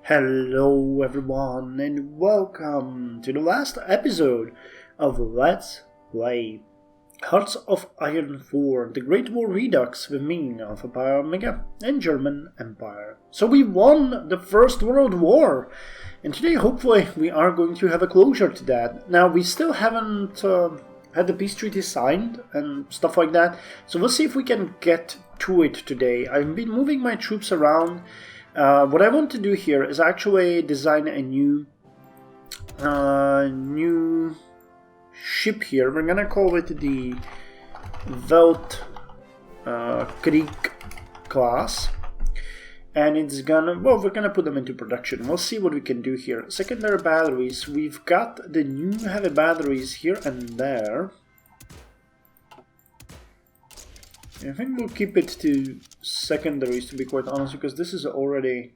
Hello everyone and welcome to the last episode of Let's Play Hearts of Iron 4, the Great War Redux with me, Alpha Power Omega and German Empire. So we won the First World War, and today hopefully we are going to have a closure to that. Now we still haven't had the peace treaty signed and stuff like that, so we'll see if we can get to it today. I've been moving my troops around. What I want to do here is actually design a new ship here. We're gonna call it the Weltkrieg class, and it's gonna, well, we're gonna put them into production. We'll see what we can do here. Secondary batteries, we've got the new heavy batteries here and there. I think we'll keep it to secondaries, to be quite honest, because this is already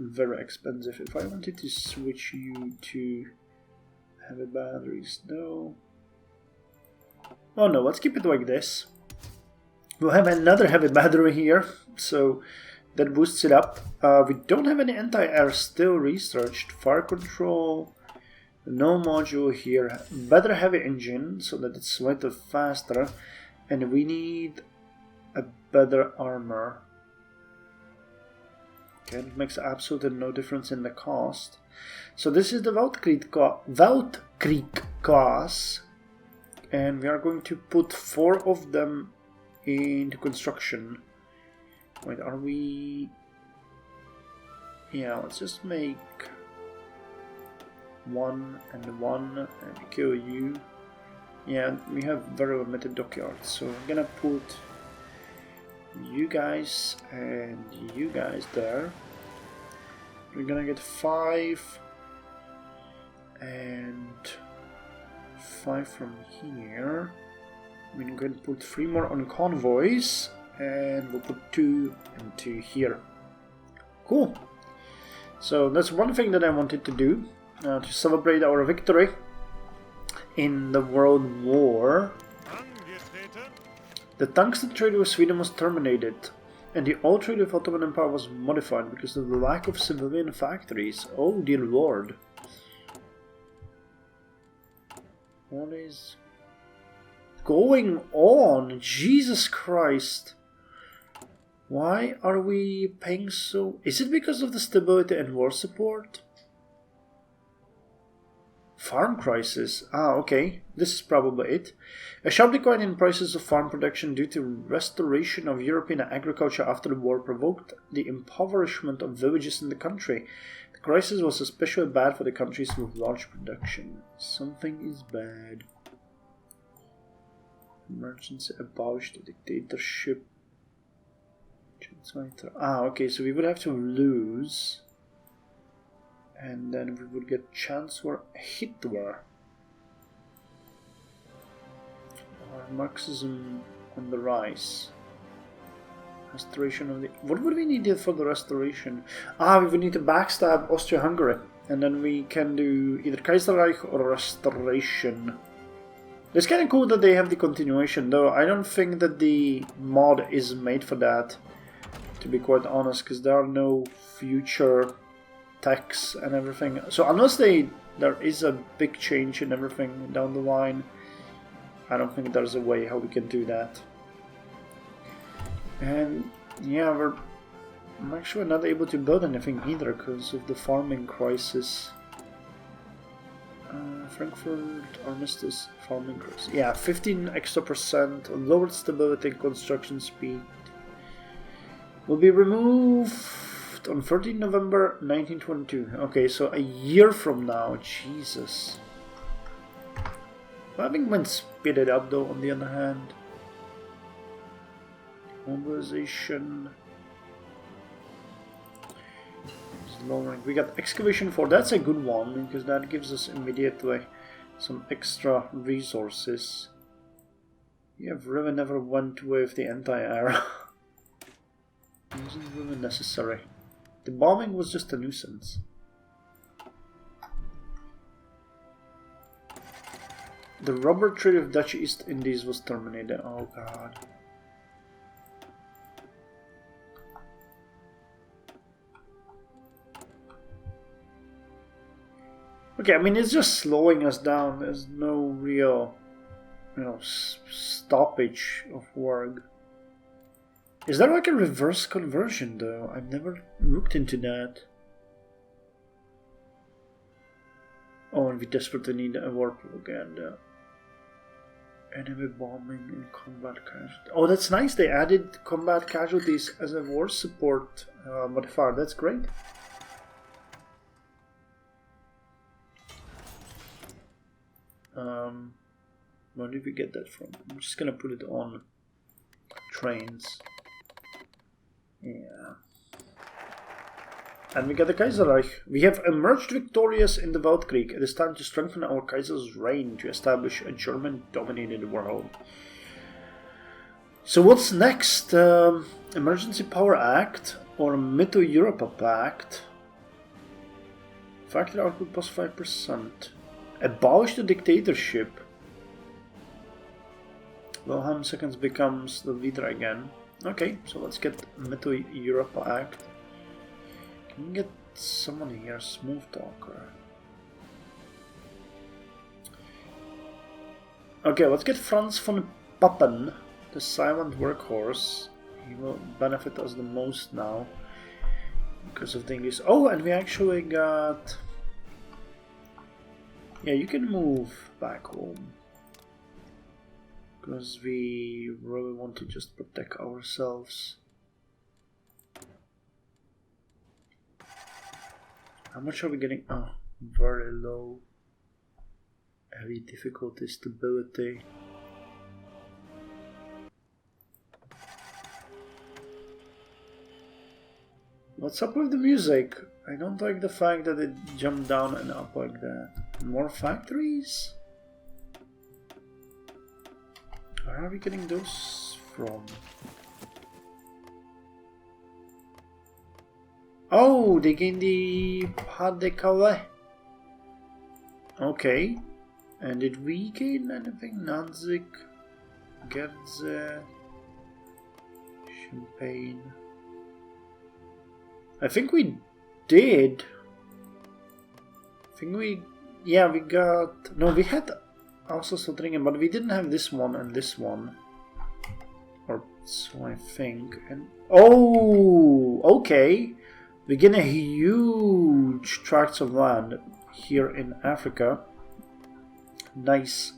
very expensive. If I wanted to switch you to heavy batteries, no. Oh no, let's keep it like this. We'll have another heavy battery here, so that boosts it up. We don't have any anti-air still researched. Fire control, no module here. Better heavy engine, so that it's slightly faster. And we need a better armor. Okay, it makes absolutely no difference in the cost. So this is the Weltkrieg class, and we are going to put 4 of them into construction. Wait, are we? Yeah, let's just make 1 and 1 and kill you. Yeah, we have very limited dockyards, so I'm gonna put you guys and you guys there. We're gonna get 5 and 5 from here. We're going to put 3 more on convoys, and we'll put 2 and 2 here. Cool. So that's one thing that I wanted to do to celebrate our victory in the World War. The tungsten trade with Sweden was terminated, and the oil trade with Ottoman Empire was modified because of the lack of civilian factories. Oh dear lord. What is going on? Jesus Christ. Why are we paying so... Is it because of the stability and war support? Farm crisis. Ah, okay. This is probably it. A sharp decline in prices of farm production due to restoration of European agriculture after the war provoked the impoverishment of villages in the country. The crisis was especially bad for the countries with large production. Something is bad. Emergency abolished the dictatorship. Ah, okay, so we would have to lose, and then we would get Chancellor Hitler. Or Marxism on the rise. Restoration of the... What would we need for the restoration? Ah, we would need to backstab Austria-Hungary, and then we can do either Kaiserreich or restoration. It's kind of cool that they have the continuation, though I don't think that the mod is made for that, to be quite honest, because there are no future techs and everything. So unless there is a big change in everything down the line, I don't think there's a way how we can do that. And yeah, I'm actually not able to build anything either because of the farming crisis. Frankfurt Armistice farming crisis. Yeah, 15% extra, lowered stability and construction speed. Will be removed on 13 November 1922. Okay, so a year from now. Jesus. Well, I think when speed it up though, on the other hand. Mobilization. Lowering. We got excavation 4. That's a good one because that gives us immediately some extra resources. We have really never went with the anti-air. It wasn't really necessary. The bombing was just a nuisance. The rubber trade of Dutch East Indies was terminated. Oh god. Okay, I mean, it's just slowing us down. There's no real, stoppage of work. Is there like a reverse conversion though? I've never looked into that. Oh, and we desperately need a war propaganda. Enemy bombing and combat casualties. Oh, that's nice. They added combat casualties as a war support modifier. That's great. Where did we get that from? I'm just gonna put it on trains. Yeah. And we get the Kaiserreich. We have emerged victorious in the Weltkrieg. It is time to strengthen our Kaiser's reign to establish a German-dominated world. So what's next? Emergency Power Act or Mito-Europa Pact? Factory output plus 5%. Abolish the dictatorship. Wilhelm II becomes the leader again. Okay, so let's get Mito-Europa Act. Can we get someone here, smooth talker? Okay, let's get Franz von Papen, the silent workhorse. He will benefit us the most now because of things. Oh, and we actually got. Yeah, you can move back home because we really want to just protect ourselves. How much are we getting? Oh, very low. Heavy difficulty, stability. What's up with the music? I don't like the fact that it jumped down and up like that. More factories? Where are we getting those from? Oh, they gained the Pas de Calais. Okay. And did we gain anything? Danzig, Gedze, Champagne. I think we did. Yeah, we got. No, we had also Sottringen, but we didn't have this one and this one. Or so I think. And oh, okay. We gain a huge tracts of land here in Africa. Nice.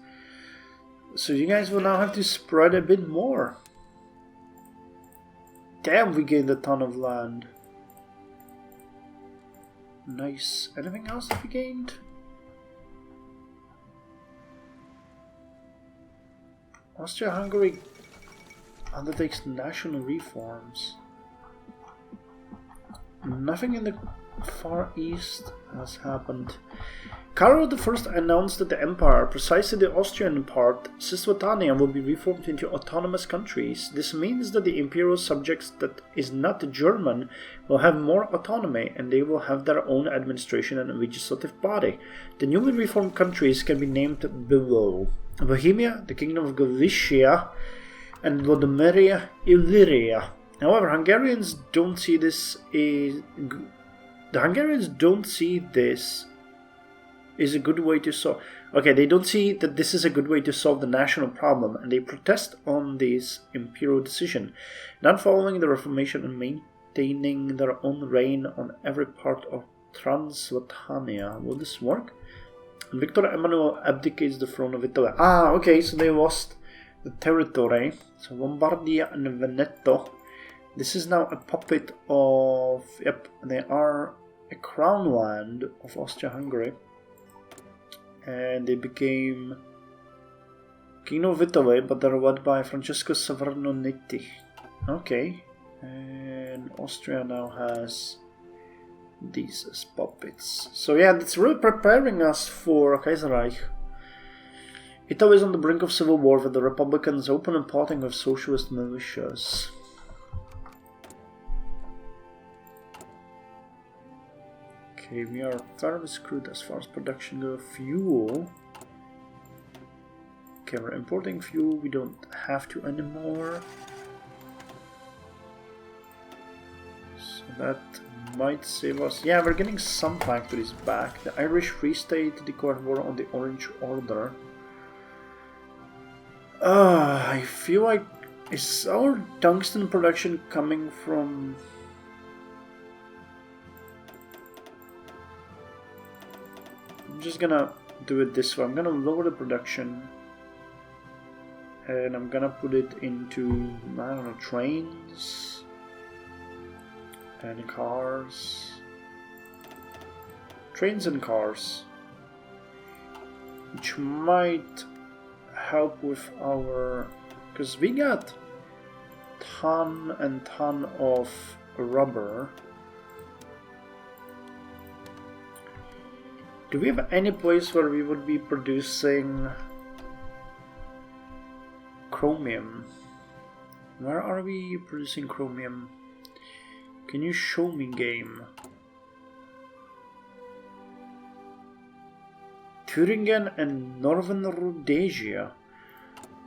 So you guys will now have to spread a bit more. Damn, we gained a ton of land. Nice. Anything else that we gained? Austria-Hungary undertakes national reforms. Nothing in the Far East has happened. Karl I announced that the empire, precisely the Austrian part, Cisleithania, will be reformed into autonomous countries. This means that the imperial subjects that is not German will have more autonomy, and they will have their own administration and legislative body. The newly reformed countries can be named below: Bohemia, the Kingdom of Galicia, and Lodomeria, Illyria. However, Hungarians don't see this is a good way to solve. Okay, they don't see that this is a good way to solve the national problem, and they protest on this imperial decision, not following the Reformation and maintaining their own reign on every part of Transylvania. Will this work? And Victor Emmanuel abdicates the throne of Italy. Ah, okay, so they lost the territory. So Lombardia and Veneto. This is now a puppet of. Yep, they are a crown land of Austria-Hungary. And they became Kingdom of Italy, but they're led by Francesco Savernonetti. Okay. And Austria now has these as puppets. So yeah, it's really preparing us for Kaiserreich. Italy is on the brink of civil war with the Republicans open and plotting with socialist militias. Okay, we are very screwed as far as production goes. Fuel. Okay, we're importing fuel. We don't have to anymore. So that might save us. Yeah, we're getting some factories back. The Irish Free State declared war on the Orange Order. I feel like, is our tungsten production coming from... I'm just gonna do it this way. I'm gonna lower the production and I'm gonna put it into, I don't know, trains and cars. Trains and cars, which might help with our, because we got ton and ton of rubber. Do we have any place where we would be producing chromium? Where are we producing chromium? Can you show me, game? Thuringen and Northern Rhodesia.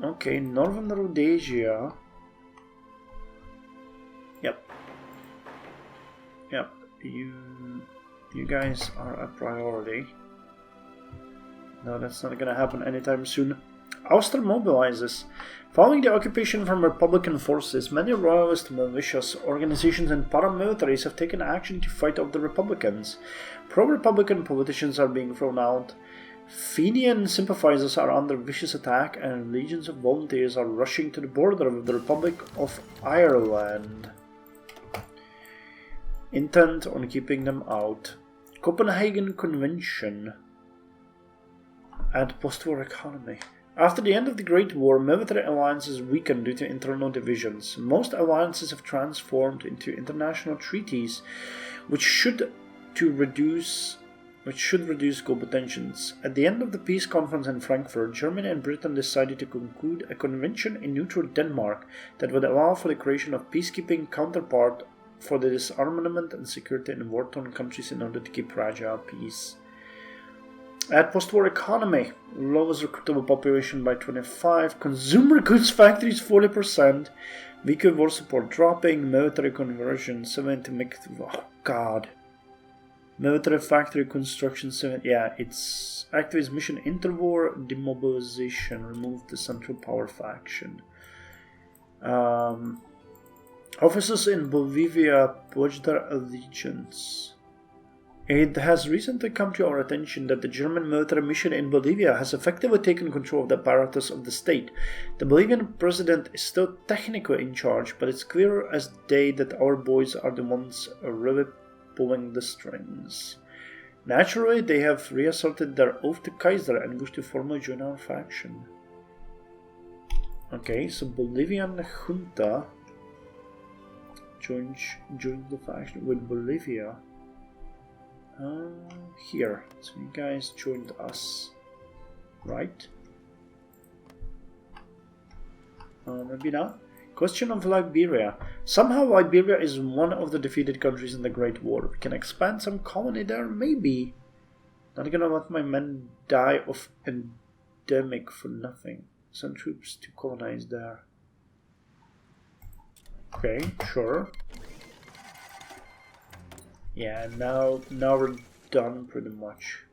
Okay, Northern Rhodesia. Yep. Yep. You guys are a priority. No, that's not gonna happen anytime soon. Austria mobilizes. Following the occupation from Republican forces, many royalist militias, organizations and paramilitaries have taken action to fight off the Republicans. Pro-Republican politicians are being thrown out. Fenian sympathizers are under vicious attack, and legions of volunteers are rushing to the border with the Republic of Ireland, intent on keeping them out. Copenhagen Convention and post-war economy. After the end of the Great War, military alliances weakened due to internal divisions. Most alliances have transformed into international treaties, which should reduce global tensions. At the end of the peace conference in Frankfurt, Germany and Britain decided to conclude a convention in neutral Denmark that would allow for the creation of peacekeeping counterpart for the disarmament and security in war-torn countries in order to keep fragile peace. At post-war economy, lowers recruitable population by 25, consumer goods factories 40%, weaker war support dropping, military conversion 70, oh god. Military factory construction 7, yeah, it's activist mission interwar, demobilization, remove the central power faction. Officers in Bolivia pledged their allegiance. It has recently come to our attention that the German military mission in Bolivia has effectively taken control of the apparatus of the state. The Bolivian president is still technically in charge, but it's clear as day that our boys are the ones really pulling the strings. Naturally, they have reasserted their oath to Kaiser and wish to formally join our faction. Okay, so Bolivian junta joined the faction with Bolivia. Here, so you guys joined us, right? Maybe not. Question of Liberia. Somehow Liberia is one of the defeated countries in the Great War. We can expand some colony there, maybe. Not gonna let my men die of endemic for nothing. Send troops to colonize there. Okay, sure. Yeah, now we're done pretty much.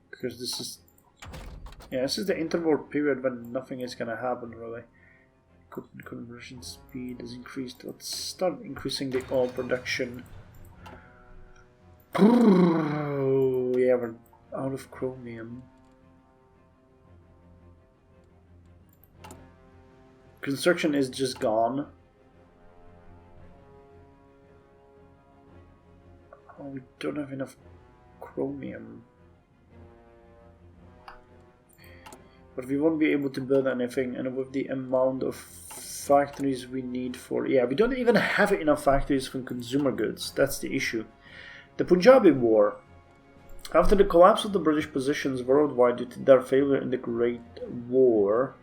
Because this is the interwar period when nothing is gonna happen really. Equipment conversion speed is increased. Let's start increasing the oil production. Yeah, we're out of chromium. Construction is just gone. Oh, we don't have enough chromium. But we won't be able to build anything, and with the amount of factories we need for... Yeah, we don't even have enough factories for consumer goods. That's the issue. The Punjabi War. After the collapse of the British positions worldwide due to their failure in the Great War,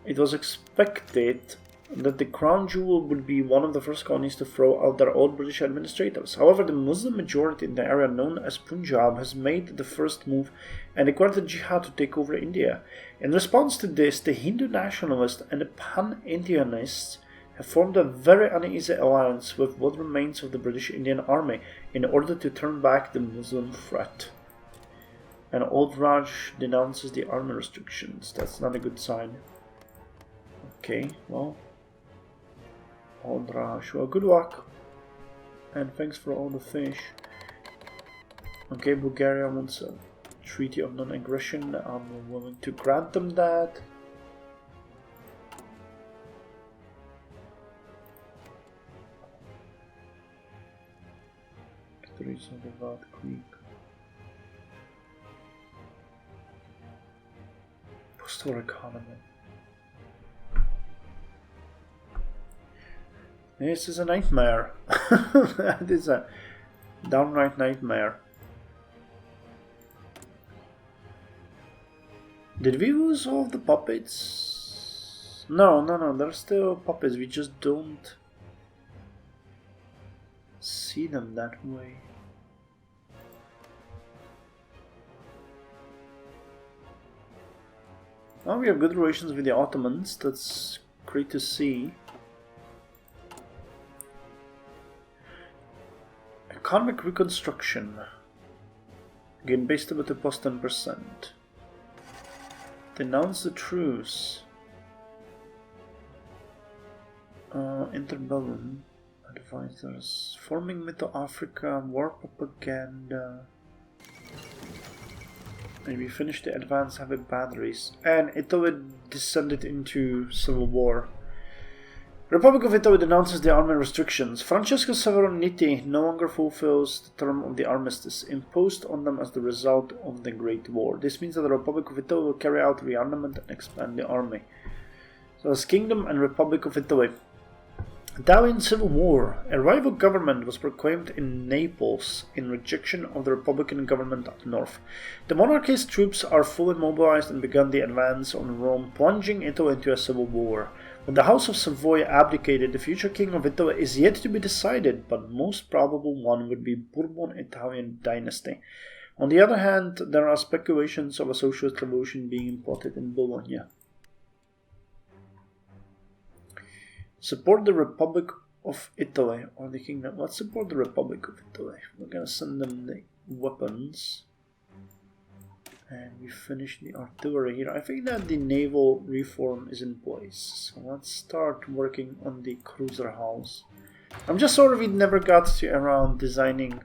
it was expected that the Crown Jewel would be one of the first colonies to throw out their old British administrators. However, the Muslim majority in the area known as Punjab has made the first move and declared the jihad to take over India. In response to this, the Hindu nationalists and the pan-Indianists have formed a very uneasy alliance with what remains of the British Indian Army in order to turn back the Muslim threat. And Old Raj denounces the army restrictions. That's not a good sign. Okay, well, Old Raj, well, good luck. And thanks for all the fish. Okay, Bulgaria wants a treaty of non-aggression. I'm willing to grant them that. Victories of the Vat Creek. Post-war economy. This is a nightmare. That is a downright nightmare. Did we lose all of the puppets? No, they're still puppets. We just don't see them that way. Now we have good relations with the Ottomans. That's great to see. Economic reconstruction. Again, based about the plus 10%. Denounce the truce. Interbellum advisors. Forming Middle Africa. War propaganda. Maybe finish the advanced heavy batteries. And Italy descended into civil war. Republic of Italy denounces the army restrictions. Francesco Severoniti no longer fulfills the term of the armistice imposed on them as the result of the Great War. This means that the Republic of Italy will carry out rearmament and expand the army. So as Kingdom and Republic of Italy. Italian Civil War. A rival government was proclaimed in Naples in rejection of the Republican government up north. The monarchy's troops are fully mobilized and began the advance on Rome, plunging Italy into a civil war. When the House of Savoy abdicated, the future king of Italy is yet to be decided, but most probable one would be Bourbon Italian dynasty. On the other hand, there are speculations of a socialist revolution being plotted in Bologna. Support the Republic of Italy or the Kingdom. Let's support the Republic of Italy. We're gonna send them the weapons. And we finish the artillery here. I think that the naval reform is in place. So let's start working on the cruiser house. I'm just sorry we never got to around designing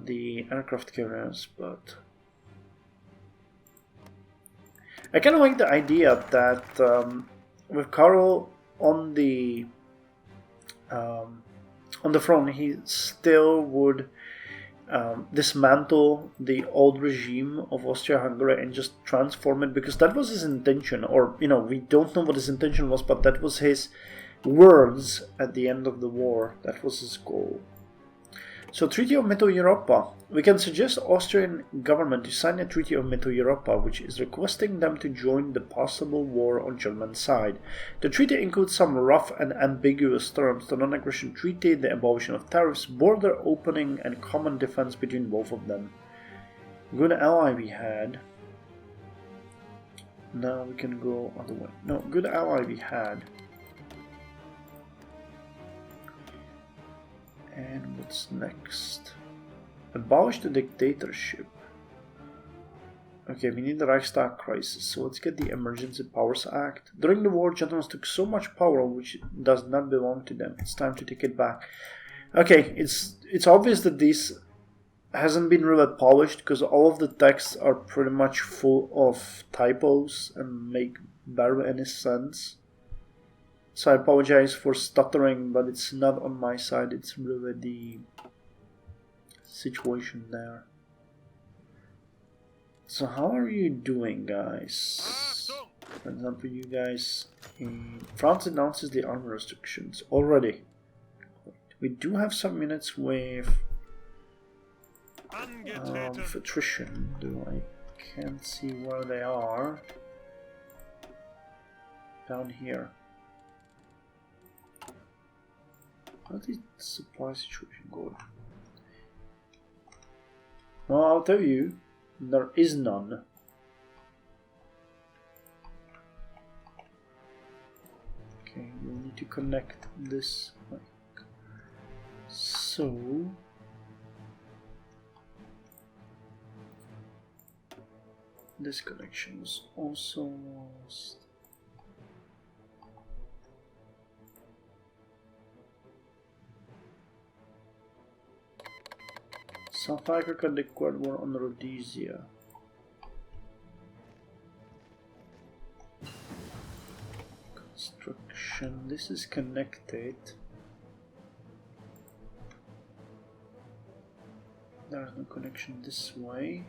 the aircraft carriers, but I kind of like the idea that with Carl on the throne, he still would dismantle the old regime of Austria-Hungary and just transform it, because that was his intention. Or, you know, we don't know what his intention was, but that was his words at the end of the war. That was his goal. So, Treaty of Metro Europa. We can suggest Austrian government to sign a Treaty of Metro Europa, which is requesting them to join the possible war on German side. The treaty includes some rough and ambiguous terms: the non-aggression treaty, the abolition of tariffs, border opening, and common defense between both of them. Good ally we had. Now we can go other way. No, good ally we had. And what's next? Abolish the dictatorship. Okay, we need the Reichstag crisis, so let's get the Emergency Powers Act. During the war, gentlemen took so much power which does not belong to them. It's time to take it back. Okay, it's obvious that this hasn't been really polished, because all of the texts are pretty much full of typos and make barely any sense. So I apologize for stuttering, but it's not on my side, it's really the situation there. So how are you doing, guys? For example, you guys in France announces the army restrictions already. We do have some units with attrition, though I can't see where they are. Down here. How's the supply situation going? Well, I'll tell you, there is none. Okay, we'll need to connect this like so. This connection was also lost. South Africa declared war on Rhodesia. Construction. This is connected. There is no connection this way.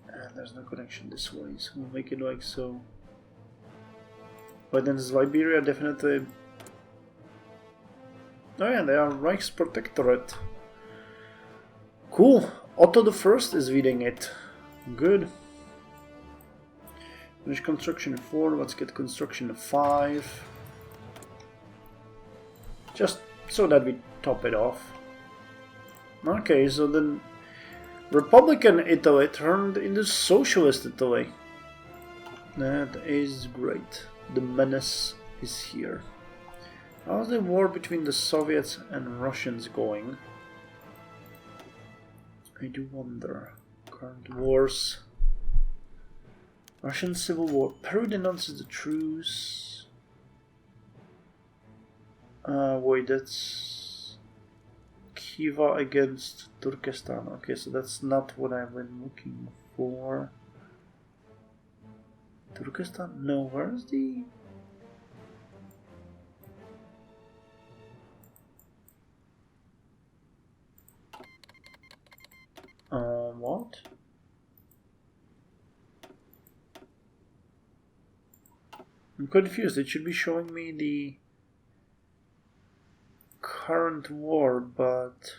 And there's no connection this way, so we'll make it like so. But then Siberia definitely. Oh yeah, they are Reichsprotectorate. Cool. Otto the First is leading it. Good. Finish construction 4. Let's get construction 5. Just so that we top it off. Okay, so then Republican Italy turned into Socialist Italy. That is great. The menace is here. How's the war between the Soviets and Russians going? I do wonder. Current wars. Russian Civil War. Peru denounces the truce. Wait, that's Khiva against Turkestan. Okay, so that's not what I've been looking for. Turkestan? No, where's the... What? I'm confused. It should be showing me the current war, but...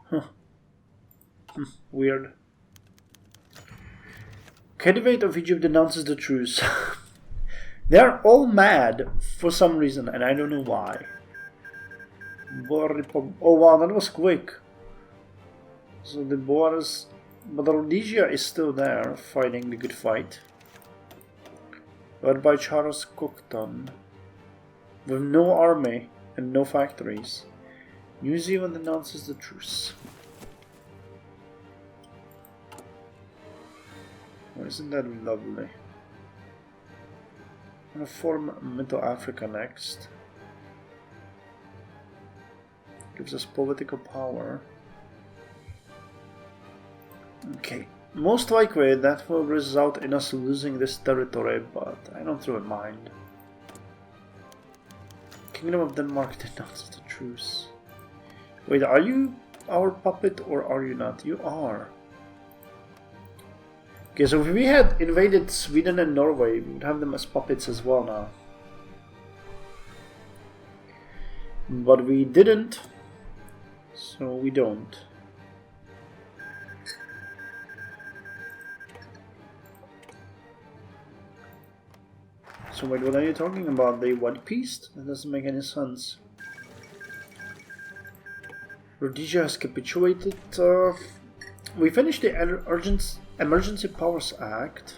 Huh. Weird. Khedivate of Egypt denounces the truce. They are all mad for some reason, and I don't know why. Oh wow, that was quick. So the Boers, but Rhodesia is still there, fighting the good fight. Led by Charles Cookton, with no army and no factories. New Zealand announces the truce. Oh, isn't that lovely? I'm gonna form Middle Africa next. Gives us political power. Okay, most likely that will result in us losing this territory, but I don't really mind. Kingdom of Denmark denounces the truce. Wait, are you our puppet or are you not? You are. Okay, so if we had invaded Sweden and Norway, we would have them as puppets as well now. But we didn't, so we don't. So wait, what are you talking about? The One Piece? That doesn't make any sense. Rhodesia has capitulated. We finished the Emergency Powers Act.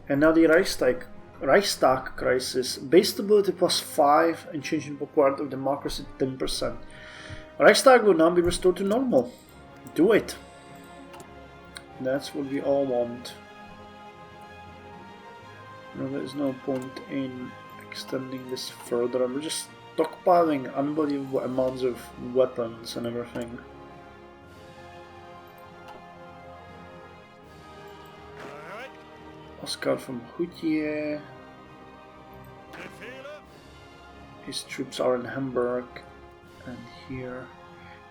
And now the Reichstag crisis. Base stability +5 and change in popularity of democracy 10%. Reichstag will now be restored to normal. Do it. That's what we all want. No, there's no point in extending this further. We're just stockpiling unbelievable amounts of weapons and everything. Oscar from Houtier. His troops are in Hamburg and here.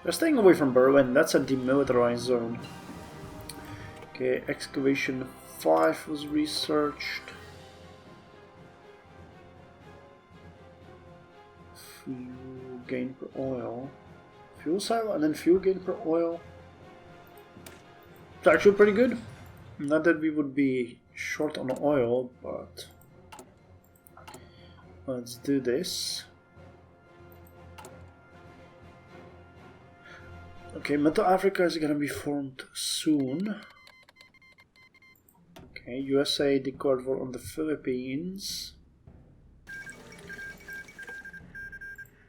We're staying away from Berlin, that's a demilitarized zone. Okay, excavation 5 was researched. Fuel gain per oil. Fuel cell and then fuel gain per oil. It's actually pretty good. Not that we would be short on oil, but let's do this. Okay, Middle Africa is gonna be formed soon. Okay, USA declared war on the Philippines.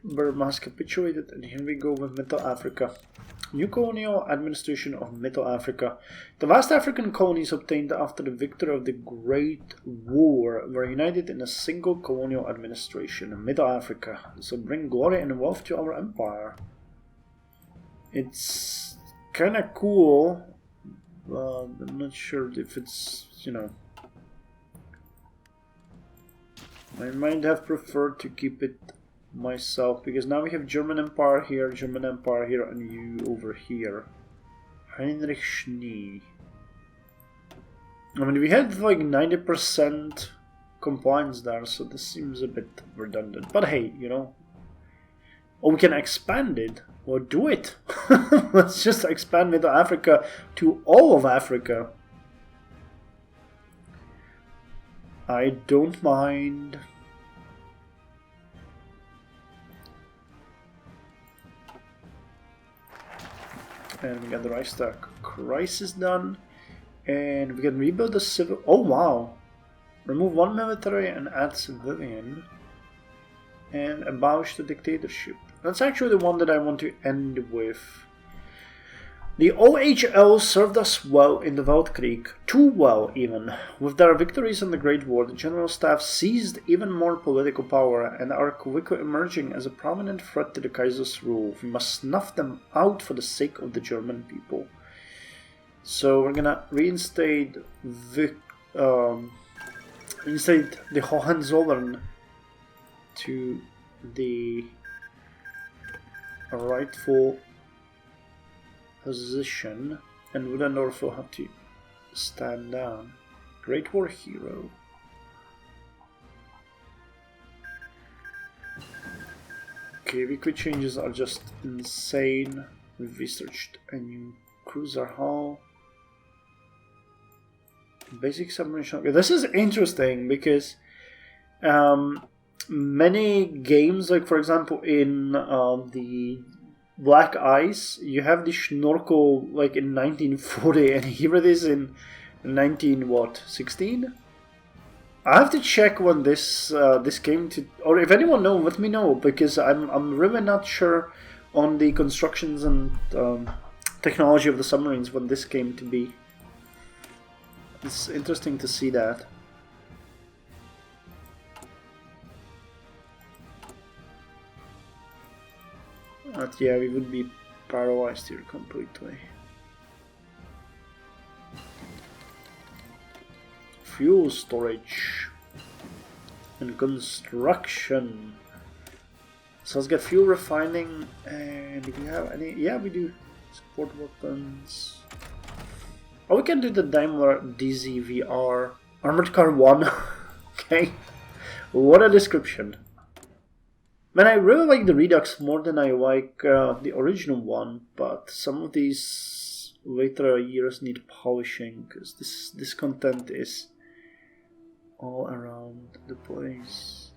Burma has capitulated, and here we go with Middle Africa. New colonial administration of Middle Africa. The last African colonies obtained after the victory of the Great War were united in a single colonial administration, Middle Africa. This will bring glory and wealth to our empire. It's kind of cool, but I'm not sure if it's, you know... I might have preferred to keep it myself, because now we have German Empire here, and you over here. Heinrich Schnee. I mean, we had like 90% compliance there, so this seems a bit redundant. But hey, you know. Oh, we can expand it. Well, do it. Let's just expand Middle Africa to all of Africa. I don't mind. And we got the Reichstag crisis done. And we can rebuild the civil... Oh, wow. Remove one military and add civilian. And abolish the dictatorship. That's actually the one that I want to end with. The OHL served us well in the Weltkrieg, too well even. With their victories in the Great War, the General Staff seized even more political power and are quickly emerging as a prominent threat to the Kaiser's rule. We must snuff them out for the sake of the German people. So we're gonna reinstate the Hohenzollern to the rightful position, and Ludendorff will have to stand down. Great War hero. Okay, weekly changes are just insane. We've researched a new cruiser hull. Basic submarine. Okay, this is interesting because many games, like for example in the Black Ice, you have the Schnorkel like in 1940, and here it is in 1916. I have to check when this this came to, or if anyone knows, let me know, because I'm really not sure on the constructions and technology of the submarines when this came to be. It's interesting to see that. But yeah, we would be paralyzed here completely. Fuel storage and construction. So let's get fuel refining, and do we have any? Yeah, we do. Support weapons. Oh, we can do the Daimler DZVR Armored Car 1. Okay, what a description. Man, I really like the Redux more than I like the original one, but some of these later years need polishing, because this content is all around the place.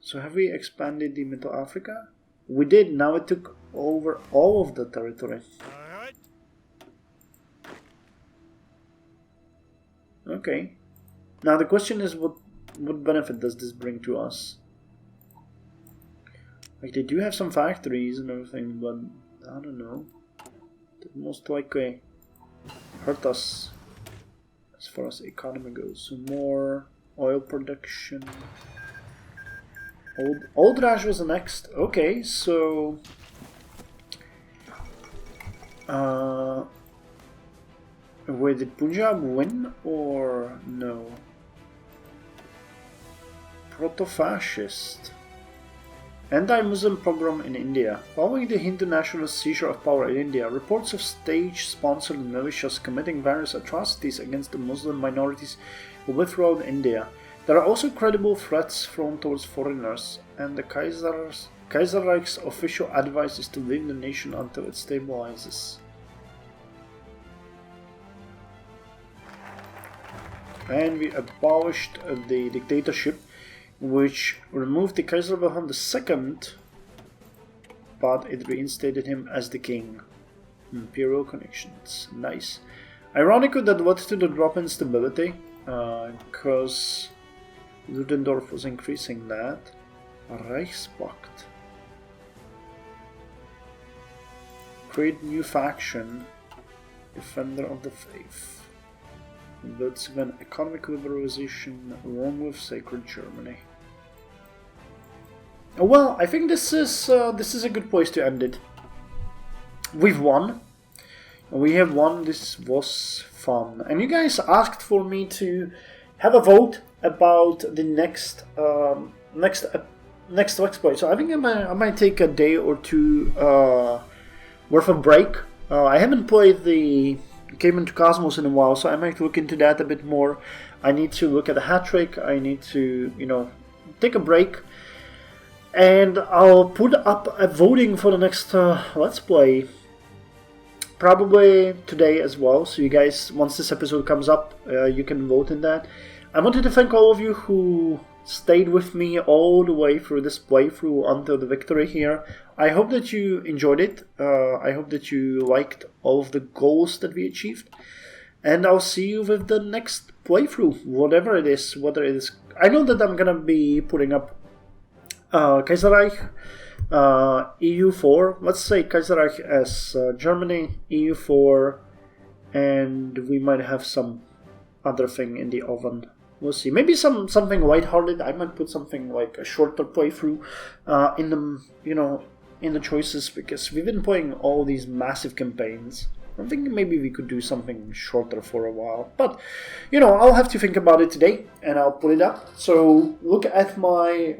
So have we expanded the Middle Africa? We did. Now it took over all of the territory. Okay. Now the question is, what benefit does this bring to us? Like, they do have some factories and everything, but I don't know. That most likely hurt us as far as the economy goes. So more oil production. Old Raj was the next. Okay, so wait, did Punjab win or no? Proto-fascist. Anti-Muslim pogrom in India. Following the Hindu nationalist seizure of power in India, reports of state-sponsored militias committing various atrocities against the Muslim minorities overthrown India. There are also credible threats thrown towards foreigners, and the Kaiserreich's official advice is to leave the nation until it stabilizes. And we abolished the dictatorship, which removed the Kaiser Wilhelm II but it reinstated him as the king. Imperial connections, nice. Ironically, that was to the drop in stability, because Ludendorff was increasing that. Reichspakt. Create new faction. Defender of the Faith. That's when economic liberalization along with Sacred Germany. Oh, well, I think this is a good place to end it. We've won. We have won. This was fun, and you guys asked for me to have a vote about the next Let's Play. So I think I might take a day or two worth of break. I haven't played the Came into Cosmos in a while, so I might look into that a bit more. I need to look at the hat trick. I need to, take a break. And I'll put up a voting for the next Let's Play. Probably today as well. So you guys, once this episode comes up, you can vote in that. I wanted to thank all of you who stayed with me all the way through this playthrough until the victory here. I hope that you enjoyed it. I hope that you liked all of the goals that we achieved. And I'll see you with the next playthrough, whatever it is. Whether it is, I know that I'm gonna be putting up Kaiserreich, EU4. Let's say Kaiserreich as Germany, EU4, and we might have some other thing in the oven. We'll see. Maybe something lighthearted. I might put something like a shorter playthrough in the in the choices, because we've been playing all these massive campaigns. I'm thinking maybe we could do something shorter for a while, but I'll have to think about it today, and I'll put it up. So look at my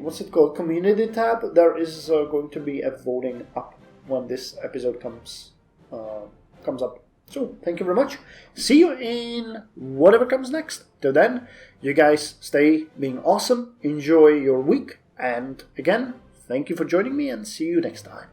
community tab. There is going to be a voting up when this episode comes up. So thank you very much. See you in whatever comes next. Till then, you guys stay being awesome. Enjoy your week, and again, thank you for joining me, and see you next time.